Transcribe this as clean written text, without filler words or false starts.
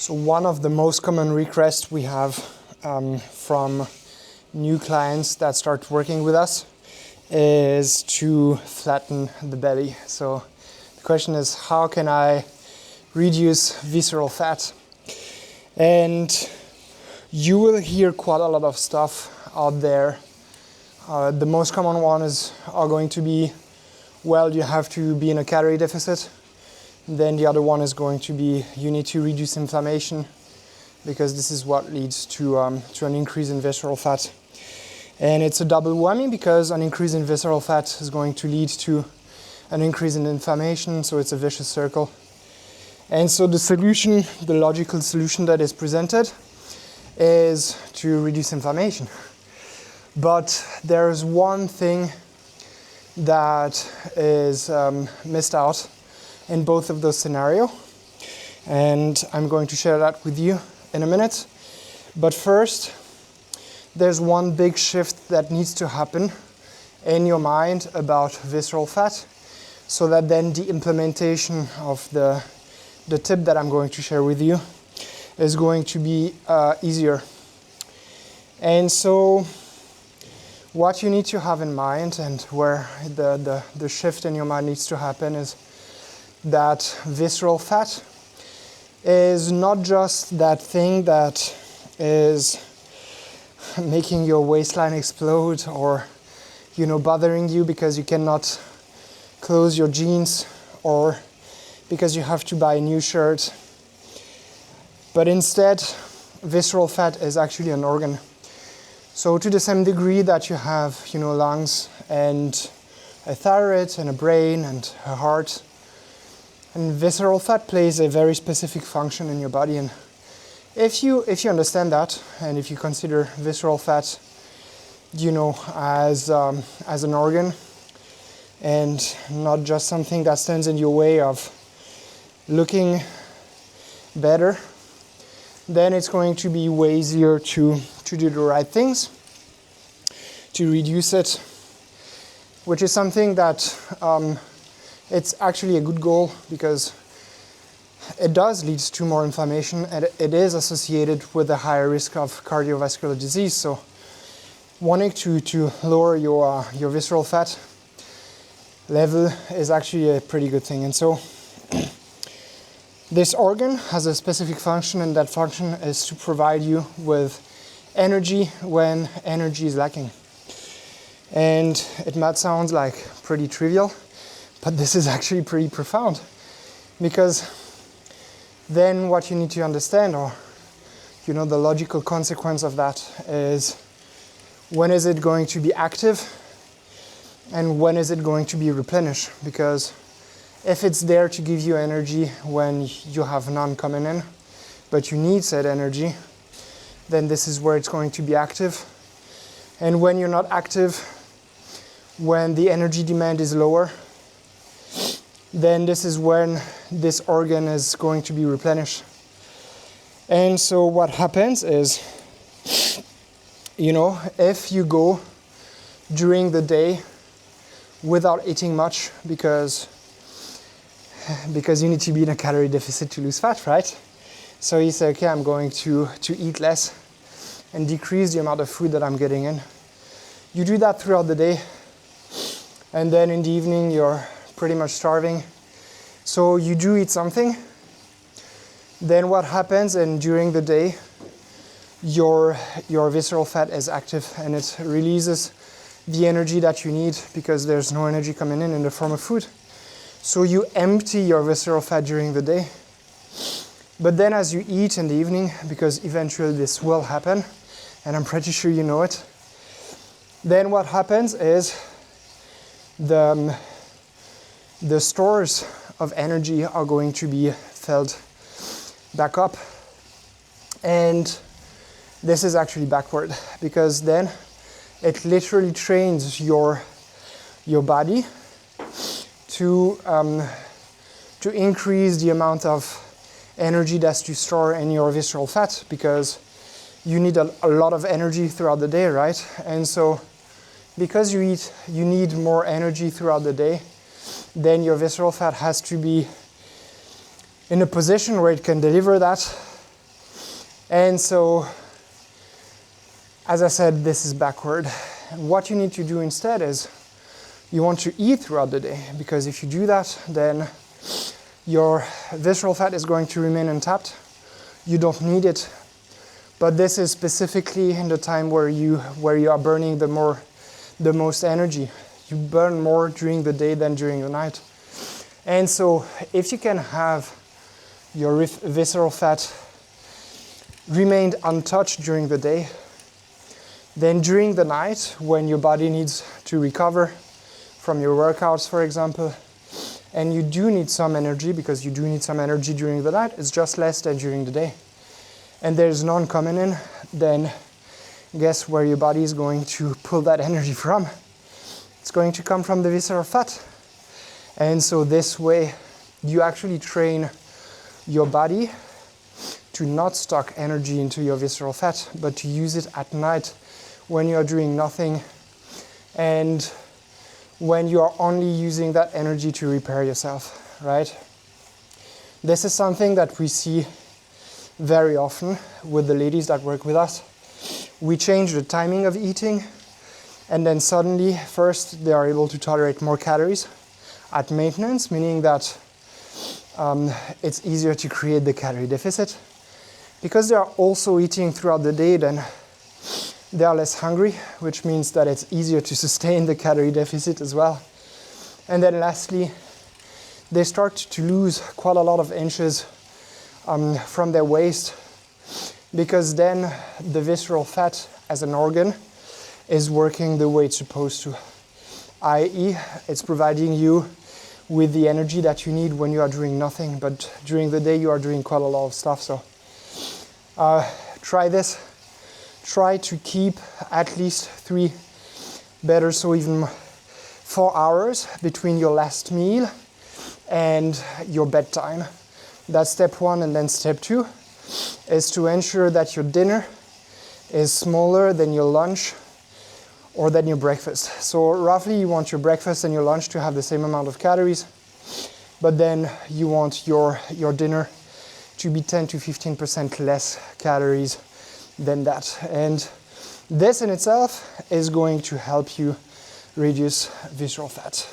So one of the most common requests we have from new clients that start working with us is to flatten the belly. So the question is, how can I reduce visceral fat? And you will hear quite a lot of stuff out there. The most common one are going to be, well, you have to be in a calorie deficit. Then the other one is going to be, you need to reduce inflammation, because this is what leads to an increase in visceral fat. And it's a double whammy, because an increase in visceral fat is going to lead to an increase in inflammation, so it's a vicious circle. And so the solution, the logical solution that is presented is to reduce inflammation. But there's one thing that is missed out in both of those scenarios, and I'm going to share that with you in a minute. But first, there's one big shift that needs to happen in your mind about visceral fat, so that then the implementation of the tip that I'm going to share with you is going to be easier. And so what you need to have in mind, and where the shift in your mind needs to happen, is that visceral fat is not just that thing that is making your waistline explode, or bothering you because you cannot close your jeans, or because you have to buy a new shirt. But instead, visceral fat is actually an organ. So to the same degree that you have lungs and a thyroid and a brain and a heart, and visceral fat plays a very specific function in your body. And if you understand that, and if you consider visceral fat as an organ, and not just something that stands in your way of looking better, then it's going to be way easier to do the right things, to reduce it, which is something that it's actually a good goal, because it does lead to more inflammation, and it is associated with a higher risk of cardiovascular disease. So wanting to lower your visceral fat level is actually a pretty good thing. And so this organ has a specific function, and that function is to provide you with energy when energy is lacking. And it might sound like pretty trivial, but this is actually pretty profound, because then what you need to understand, or the logical consequence of that, is when is it going to be active and when is it going to be replenished? Because if it's there to give you energy when you have none coming in, but you need said energy, then this is where it's going to be active. And when you're not active, when the energy demand is lower, then this is when this organ is going to be replenished. And so what happens is, if you go during the day without eating much, because you need to be in a calorie deficit to lose fat, right? So you say, okay, I'm going to eat less and decrease the amount of food that I'm getting in. You do that throughout the day, and then in the evening you're pretty much starving. So you do eat something. Then what happens, and during the day, your visceral fat is active, and it releases the energy that you need, because there's no energy coming in the form of food. So you empty your visceral fat during the day. But then as you eat in the evening, because eventually this will happen, and I'm pretty sure you know it, then what happens is the stores of energy are going to be filled back up. And this is actually backward, because then it literally trains your body to increase the amount of energy that's to store in your visceral fat, because you need a lot of energy throughout the day, right? And so because you need more energy throughout the day, then your visceral fat has to be in a position where it can deliver that And so, as I said, this is backward. And what you need to do instead is you want to eat throughout the day, because if you do that, then your visceral fat is going to remain untapped. You don't need it. But this is specifically in the time where you are burning the most energy. You burn more during the day than during the night. And so if you can have your visceral fat remained untouched during the day, then during the night, when your body needs to recover from your workouts, for example, and you do need some energy, because you do need some energy during the night, it's just less than during the day, and there's none coming in, then guess where your body is going to pull that energy from? It's going to come from the visceral fat. And so this way, you actually train your body to not stock energy into your visceral fat, but to use it at night when you are doing nothing, and when you are only using that energy to repair yourself, right? This is something that we see very often with the ladies that work with us. We change the timing of eating, and then suddenly, first, they are able to tolerate more calories at maintenance, meaning that it's easier to create the calorie deficit. Because they are also eating throughout the day, then they are less hungry, which means that it's easier to sustain the calorie deficit as well. And then lastly, they start to lose quite a lot of inches from their waist, because then the visceral fat as an organ is working the way it's supposed to, i.e. it's providing you with the energy that you need when you are doing nothing, but during the day you are doing quite a lot of stuff. So try this. Try to keep at least 3, better so even 4 hours between your last meal and your bedtime. That's step 1. And then step 2 is to ensure that your dinner is smaller than your lunch or than your breakfast. So roughly you want your breakfast and your lunch to have the same amount of calories, but then you want your dinner to be 10 to 15% less calories than that. And this in itself is going to help you reduce visceral fat.